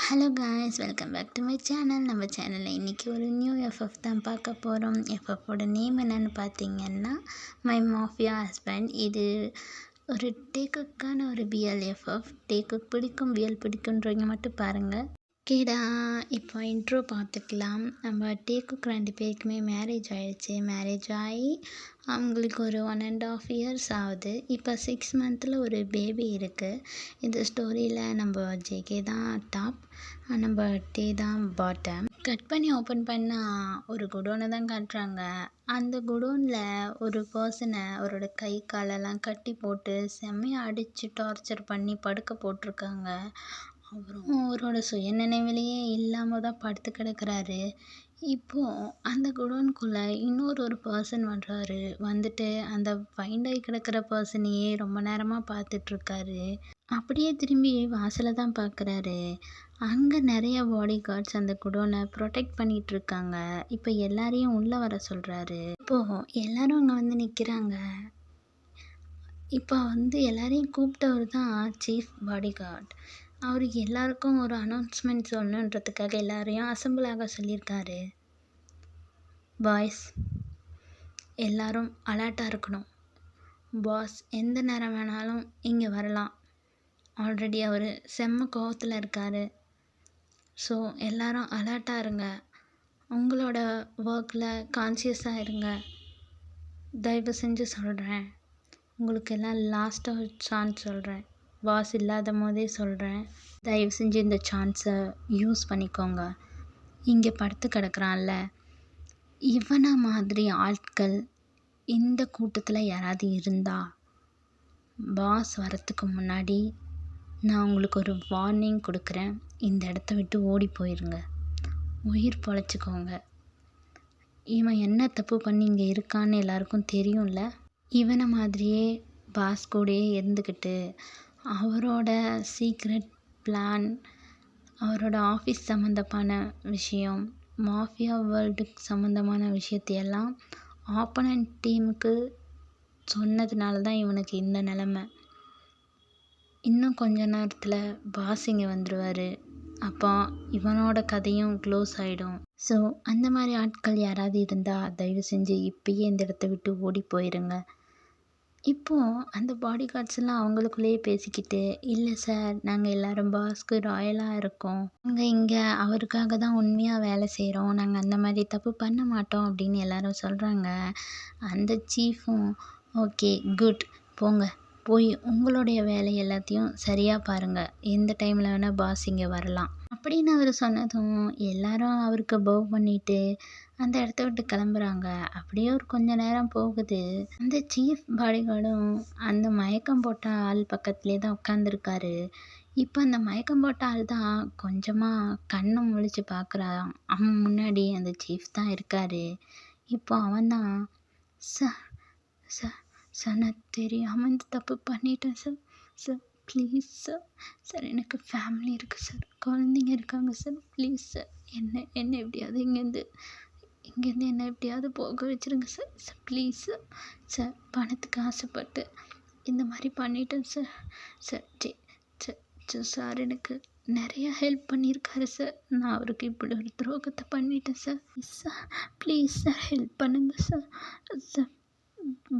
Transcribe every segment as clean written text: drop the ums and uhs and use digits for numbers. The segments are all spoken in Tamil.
Hello guys, welcome back to my channel. நம்ம சேனலில் இன்றைக்கி ஒரு நியூ எஃப்எஃப் தான் பார்க்க போகிறோம். எஃப்எஃப்போட நேம் என்னென்னு பார்த்தீங்கன்னா மை மாஃபியா ஹஸ்பண்ட். இது ஒரு டேக்குக்கான ஒரு பிஎல் எஃப்எஃப். டேக்கு பிடிக்கும், பிஎல் பிடிக்குன்றவங்க மட்டும் பாருங்கள். ஓகேடா, இப்போ இன்ட்ரோ பார்த்துக்கலாம். நம்ம டேக்குக்கு 2 பேருக்குமே மேரேஜ் ஆகிடுச்சு. மேரேஜ் ஆகி அவங்களுக்கு ஒரு 1.5 இயர்ஸ் ஆகுது. இப்போ 6 மந்தில் ஒரு பேபி இருக்குது. இந்த ஸ்டோரியில் நம்ம ஜேகே தான் டாப், நம்ம டே தான் பாட்டம். கட் பண்ணி ஓப்பன் பண்ணால் ஒரு குடோனை தான் காட்டுறாங்க. அந்த குடோனில் ஒரு பர்சனை அவரோட கை காலெல்லாம் கட்டி போட்டு செம்மையாக அடித்து டார்ச்சர் பண்ணி படுக்க போட்டிருக்காங்க. அப்புறம் அவரோட சுயநினைவிலேயே இல்லாமல் தான் படுத்து கிடக்குறாரு. இப்போது அந்த குடோனுக்குள்ளே இன்னொரு பர்சன் வர்றாரு. வந்துட்டு அந்த ஃபைண்ட் ஆகி கிடக்கிற பர்சனையே ரொம்ப நேரமாக பார்த்துட்ருக்காரு. அப்படியே திரும்பி வாசலை தான் பார்க்குறாரு. அங்கே நிறைய பாடி கார்ட்ஸ் அந்த குடோனை ப்ரொடெக்ட் பண்ணிகிட்ருக்காங்க. இப்போ எல்லாரையும் உள்ளே வர சொல்கிறாரு. இப்போது எல்லோரும் அங்கே வந்து நிற்கிறாங்க. இப்போ எல்லாரையும் கூப்பிட்டவர் தான் சீஃப் பாடி கார்ட். அவருக்கு எல்லாருக்கும் ஒரு அனௌன்ஸ்மெண்ட் சொல்லணுன்றதுக்காக எல்லாரையும் அசம்பிள் ஆக சொல்லியிருக்காரு. பாய்ஸ் எல்லாரும் அலர்ட்டாக இருக்கணும். பாஸ் எந்த நேரம் வேணாலும் இங்கே வரலாம். ஆல்ரெடி அவர் செம்ம கோவத்தில் இருக்கார். ஸோ எல்லாரும் அலர்ட்டாக இருங்க. உங்களோட ஒர்க்கில் கான்சியஸாக இருங்க. தயவு செஞ்சு சொல்கிறேன். உங்களுக்கு எல்லாம் லாஸ்ட்டாக சான்ஸ் சொல்கிறேன். பாஸ் இல்லாத போதே சொல்கிறேன். தயவு செஞ்சு இந்த சான்ஸை யூஸ் பண்ணிக்கோங்க. இங்கே படுத்து கிடக்குறான்ல, இவனை மாதிரி ஆட்கள் இந்த கூட்டத்தில் யாராவது இருந்தா பாஸ் வரத்துக்கு முன்னாடி நான் உங்களுக்கு ஒரு வார்னிங் கொடுக்குறேன். இந்த இடத்த விட்டு ஓடி போயிருங்க. உயிர் பொழைச்சிக்கோங்க. இவன் என்ன தப்பு பண்ணி இங்கே இருக்கான்னு எல்லாருக்கும் தெரியும்ல. இவனை மாதிரியே பாஸ் கூடயே இருந்துக்கிட்டு அவரோட சீக்ரெட் பிளான், அவரோட ஆஃபீஸ் சம்மந்தமான விஷயம், மாஃபியா வேர்ல்டுக்கு சம்மந்தமான விஷயத்தையெல்லாம் ஆப்போனன்ட் டீமுக்கு சொன்னதுனால தான் இவனுக்கு இந்த நிலமை. இன்னும் கொஞ்ச நேரத்தில் பாஸ் இங்கே வந்துடுவார். அப்போ இவனோட கதையும் க்ளோஸ் ஆகிடும். ஸோ அந்த மாதிரி ஆட்கள் யாராவது இருந்தால் தயவு செஞ்சு இப்பயே இந்த இடத்த விட்டு ஓடி போயிருங்க. இப்போது அந்த பாடி கார்ட்ஸ் எல்லாம் அவங்களுக்குள்ளேயே பேசிக்கிட்டு, இல்லை சார், நாங்கள் எல்லோரும் பாஸ்க்கு ராயலாக இருக்கோம். நாங்கள் இங்கே அவருக்காக தான் உண்மையாக வேலை செய்கிறோம். நாங்கள் அந்த மாதிரி தப்பு பண்ண மாட்டோம் அப்படின்னு எல்லாரும் சொல்கிறாங்க. அந்த சீஃபும் ஓகே குட், போங்க, போய் உங்களுடைய வேலை எல்லாத்தையும் சரியாக பாருங்கள். எந்த டைமில் வேணால் பாஸ் இங்கே வரலாம் அப்படின்னு அவர் சொன்னதும் எல்லாரும் அவருக்கு பவ் பண்ணிவிட்டு அந்த இடத்த விட்டு கிளம்புறாங்க. அப்படியே ஒரு கொஞ்ச நேரம் போகுது. அந்த சீஃப் பாடிகார்டும் அந்த மயக்கம் போட்ட ஆள் பக்கத்துலேயே தான் உட்காந்துருக்காரு. இப்போ அந்த மயக்கம் போட்ட ஆள் தான் கொஞ்சமாக கண்ணை முழிச்சு பார்க்குறான். அவன் முன்னாடி அந்த சீஃப் தான் இருக்கார். இப்போ அவன் தான் சார் சார் சார் நான் தெரியாமல் இந்த தப்பு பண்ணிட்டேன் sir. Sir please sir. Sir எனக்கு ஃபேமிலி இருக்குது சார், குழந்தைங்க இருக்காங்க சார். ப்ளீஸ் சார், என்ன எப்படியாவது இங்கேருந்து என்னை எப்படியாவது போக வச்சுருங்க sir. Sir please sir. Sir பணத்துக்கு ஆசைப்பட்டு இந்த மாதிரி பண்ணிட்டேன் சார். சார் சார் எனக்கு நிறையா ஹெல்ப் பண்ணியிருக்காரு சார். நான் அவருக்கு இப்படி ஒரு துரோகத்தை பண்ணிட்டேன் sir. Sir please sir, help பண்ணுங்கள் சார். சார்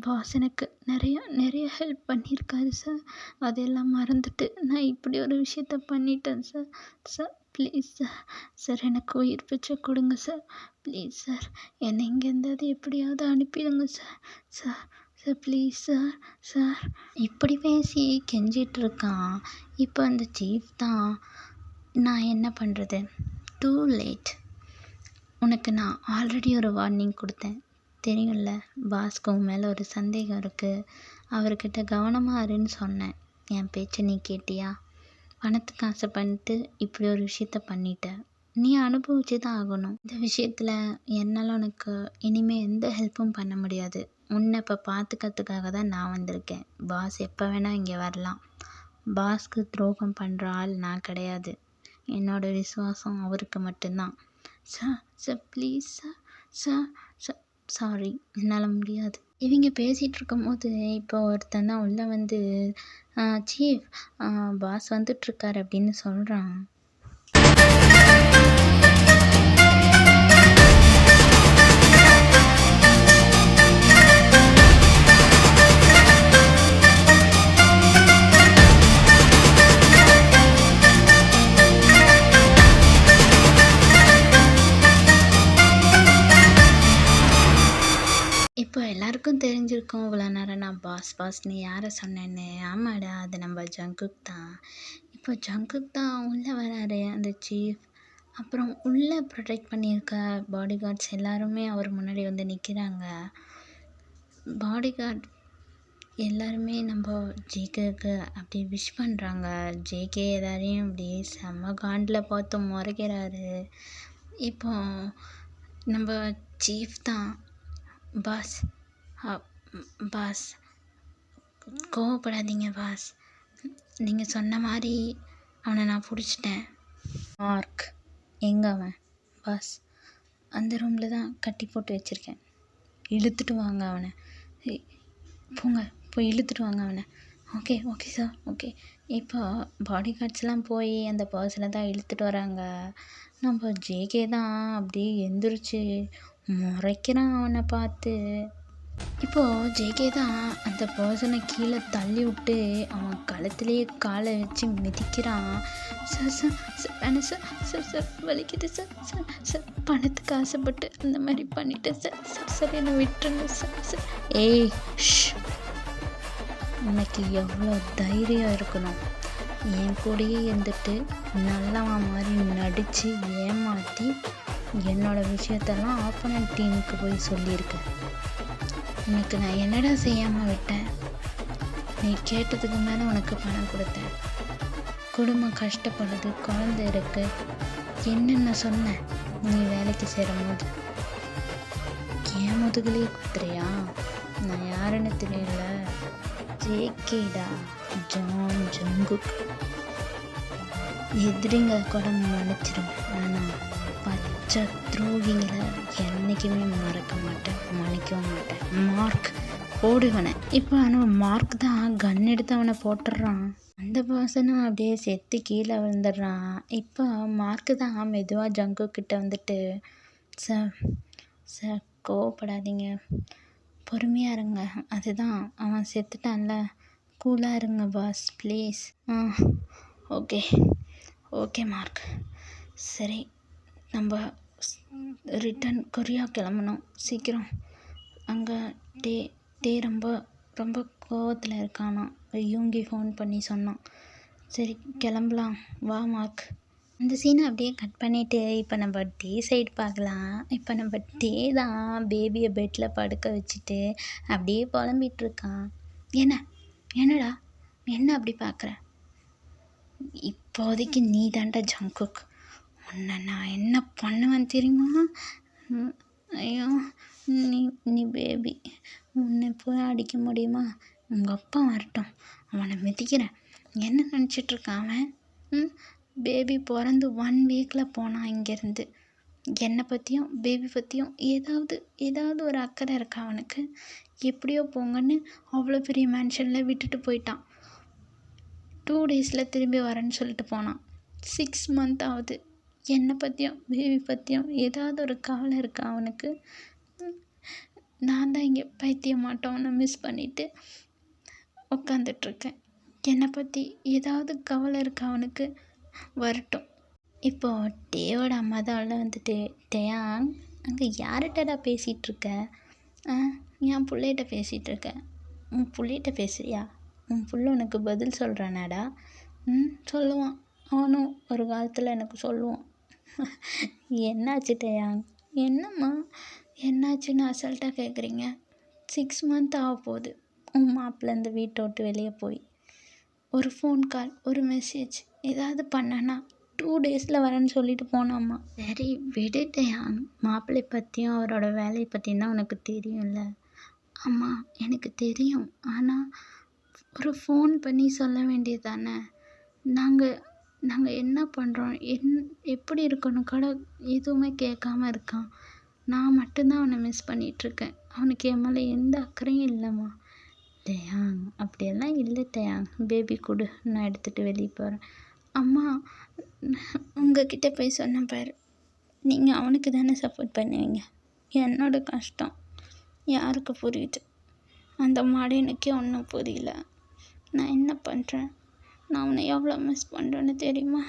பாஸ் எனக்கு நிறைய ஹெல்ப் பண்ணியிருக்காரு சார். அதையெல்லாம் மறந்துட்டு நான் இப்படி ஒரு விஷயத்த பண்ணிட்டேன் sir. Sir please sir. Sir எனக்கு உயிர் பிச்சை கொடுங்க சார். ப்ளீஸ் சார், என்னை இங்கேருந்து எப்படியாவது அனுப்பிடுங்க sir. Sir sir please sir. Sir இப்படி பேசி கெஞ்சிட்டு இருக்கான். இப்போ அந்த சீஃப் தான், நான் என்ன பண்ணுறது, டூ லேட். உனக்கு நான் ஆல்ரெடி ஒரு வார்னிங் கொடுத்தேன் தெரியும்ல. பாஸ்க்கு உன் மேலே ஒரு சந்தேகம் இருக்குது. அவர்கிட்ட கவனமாக இருன்னு சொன்னேன். என் பேச்சை நீ கேட்டியா? பணத்துக்கு ஆசை பண்ணிட்டு இப்படி ஒரு விஷயத்த பண்ணிட்ட. நீ அனுபவிச்சு தான் ஆகணும். இந்த விஷயத்தில் என்னால் உனக்கு இனிமேல் எந்த ஹெல்ப்பும் பண்ண முடியாது. உன்னை இப்போ பார்த்துக்கிறதுக்காக தான் நான் வந்திருக்கேன். பாஸ் எப்போ வேணால் இங்கே வரலாம். பாஸ்க்கு துரோகம் பண்ணுற ஆள் நான் கிடையாது. என்னோடய விசுவாசம் அவருக்கு மட்டும்தான். Sir sir please sir. Sir sir sorry, என்னால் முடியாது. இவங்க பேசிகிட்டு இருக்கும்போது இப்போ ஒருத்தன் தான் உள்ளே வந்து சீஃப் பாஸ் வந்துட்டுருக்காரு அப்படின்னு சொல்கிறான். எல்லாருக்கும் தெரிஞ்சிருக்கும் இவ்வளோ நேரம் நான் பாஸ்ன்னு யாரை சொன்னேன்னு. ஆமாடா, அது நம்ம ஜங்குக் தான். இப்போ ஜங்குக் தான் உள்ளே வராரு அந்த சீஃப். அப்புறம் உள்ளே ப்ரொடெக்ட் பண்ணியிருக்க பாடிகார்ட்ஸ் எல்லாருமே அவர் முன்னாடி வந்து நிற்கிறாங்க. பாடிகார்ட் எல்லாருமே நம்ம ஜேகேக்கு அப்படி விஷ் பண்ணுறாங்க. ஜேகே எல்லாரையும் அப்படியே செம்ம காண்டில் பார்த்து முறைக்கிறாரு. இப்போ நம்ம சீஃப் தான், பாஸ் பாஸ் கோவப்படாதீங்க பாஸ், நீங்கள் சொன்ன மாதிரி அவனை நான் பிடிச்சிட்டேன். மார்க் எங்கே அவன்? பாஸ் அந்த ரூமில் தான் கட்டி போட்டு வச்சுருக்கேன், இழுத்துட்டு வாங்க அவனை. போங்க போய் இழுத்துட்டு வாங்க அவனை. Okay okay sir okay. இப்போ பாடிகார்ட்ஸ்லாம் போய் அந்த பர்சனை தான் இழுத்துட்டு வராங்க. நம்ம ஜேகே தான் அப்படியே எந்திரிச்சு முறைக்கிறான் அவனை பார்த்து. இப்போது ஜேகே தான் அந்த பர்சனை கீழே தள்ளி விட்டு அவன் கழுத்துலேயே காலை வச்சு மிதிக்கிறான். சார் சார் சார் வேணாம் சார், சார் சார் வலிக்குது சார், சார் சார் பணத்துக்கு ஆசைப்பட்டு அந்த மாதிரி பண்ணிட்டேன் சார், சார் சார் என்னை விட்டுருங்க சார் சார். ஏய் உனக்கு எவ்வளோ தைரியம் இருக்கணும், என் கூடயே இருந்துட்டு நல்லவன் மாதிரி நடித்து ஏமாற்றி என்னோடய விஷயத்தெல்லாம் ஆப்போனன்ட் டீமுக்கு போய் சொல்லியிருக்கேன். உனக்கு நான் என்னடா செய்யாமல் விட்டேன்? நீ கேட்டதுக்கு மேலே உனக்கு பணம் கொடுத்தேன், குடும்பம் கஷ்டப்படுது, குழந்தை இருக்கு, என்னென்ன சொன்னேன் நீ வேலைக்கு சேரும் போது. என் முதுகுலேயே குத்துறியா? நான் யாருன்னு தெரியல, ஜேகேடா, ஜான் ஜங்குக். எதிரிங்க கூட மன்னிச்சிடும், ஆனால் பச்சை துரோகிங்களை என்றைக்குமே மறக்க மாட்டேன், மன்னிக்கவும் மாட்டேன். மார்க் போடுவனை. இப்போ அவன் மார்க் தான் கன் எடுத்து அவனை போட்டுடுறான். அந்த பர்சனும் அப்படியே செத்து கீழே விழுந்துடுறான். இப்போ மார்க்கு தான் மெதுவாக ஜங்குக் கிட்ட வந்துட்டு, சார் சார் கோவப்படாதீங்க, பொறுமையாக இருங்க, அதுதான் அவன் செத்துட்டான்ல, கூலாக இருங்க boss please. Okay okay Mark, சரி நம்ம ரிட்டன் கொரியா கிளம்பணும் சீக்கிரம். அங்கே டே ரொம்ப ரொம்ப கோவத்தில் இருக்கானா, யூங்கி ஃபோன் பண்ணி சொன்னான். சரி கிளம்பலாம் வா மார்க். அந்த சீனை அப்படியே கட் பண்ணிவிட்டு இப்போ நம்ம டே சைடு பார்க்கலாம். இப்போ நம்ம டே தான் பேபியை பெட்டில் படுக்க வச்சுட்டு அப்படியே புலம்பிகிட்ருக்கான். என்னடா என்ன அப்படி பார்க்குற? இப்போதைக்கு நீ தாண்டா ஜங்குக், உன்னை நான் என்ன பண்ணுவேன் தெரியுமா? ஐயோ நீ பேபி, உன்னை போய் அடிக்க முடியுமா? உங்கள் அப்பா வரட்டும், அவனை மிதிக்கிறேன். என்ன நினச்சிட்ருக்கான் அவன்? பேபி பிறந்து 1 வீக்கில் போனான் இங்கேருந்து. என்னை பற்றியும் பேபி பற்றியும் ஏதாவது ஒரு அக்கறை இருக்கா அவனுக்கு? எப்படியோ போங்கன்னு அவ்வளோ பெரிய மேன்ஷனில் விட்டுட்டு போயிட்டான். 2 டேஸில் திரும்பி வரேன்னு சொல்லிட்டு போனான். 6 மந்த் ஆகுது. என்னை பற்றியும் பேபி பற்றியும் ஏதாவது ஒரு கவலை இருக்கா அவனுக்கு? நான் தான் இங்கே பைத்தியமாட்டவனை மிஸ் பண்ணிவிட்டு உட்காந்துட்ருக்கேன். என்னை பற்றி ஏதாவது கவலை இருக்கா அவனுக்கு? வரட்டும். இப்போது டேவோட அம்மா தான் உள்ள வந்துட்டு, டேயாங் அங்கே யார்கிட்டடா பேசிகிட்ருக்க? என் பிள்ளைகிட்ட பேசிகிட்ருக்க. உன் பிள்ளைகிட்ட பேசுறியா? உன் பிள்ளை உனக்கு பதில் சொல்கிறானாடா? சொல்லுவான், அவனும் ஒரு காலத்தில் எனக்கு சொல்லுவான். என்னாச்சு டேயாங்? என்னம்மா என்னாச்சுன்னு அசால்ட்டாக கேட்குறீங்க? 6 மந்த் ஆக போகுது உன் மாப்பிள்ளை இந்த வீட்டை விட்டு வெளியே போய். ஒரு ஃபோன் கால், ஒரு மெசேஜ் ஏதாவது பண்ணனா 2 டேஸில் வரேன்னு சொல்லிட்டு போனாம்மா. சரி விடுட்டேயாங், மாப்பிள்ளை பற்றியும் அவரோட வேலையை பற்றியும் தான் உனக்கு தெரியும்ல? அம்மா எனக்கு தெரியும், ஆனால் ஒரு ஃபோன் பண்ணி சொல்ல வேண்டியது தானே? நாங்கள் என்ன பண்ணுறோம், எப்படி இருக்கணும் கூட எதுவுமே கேட்காம இருக்கான். நான் மட்டும்தான் அவனை மிஸ் பண்ணிகிட்ருக்கேன். அவனுக்கு என் மேலே எந்த அக்கறையும் இல்லைம்மா. டேயாங் அப்படியெல்லாம் இல்லை டேயாங், பேபி கொடு, நான் எடுத்துகிட்டு வெளியே போகிறேன். அம்மா உங்ககிட்ட போய் சொன்னேன் பாரு, நீங்கள் அவனுக்கு தானே சப்போர்ட் பண்ணுவீங்க. என்னோட கஷ்டம் யாருக்கு புரியுது? அந்த மாடனுக்கே ஒன்றும் புரியல. நான் என்ன பண்ணுறேன்? நான் அவனை எவ்வளோ மிஸ் பண்ணுறேன்னு தெரியுமா?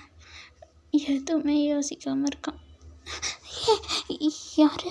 எதுவுமே யோசிக்காமல் இருக்கான். யார்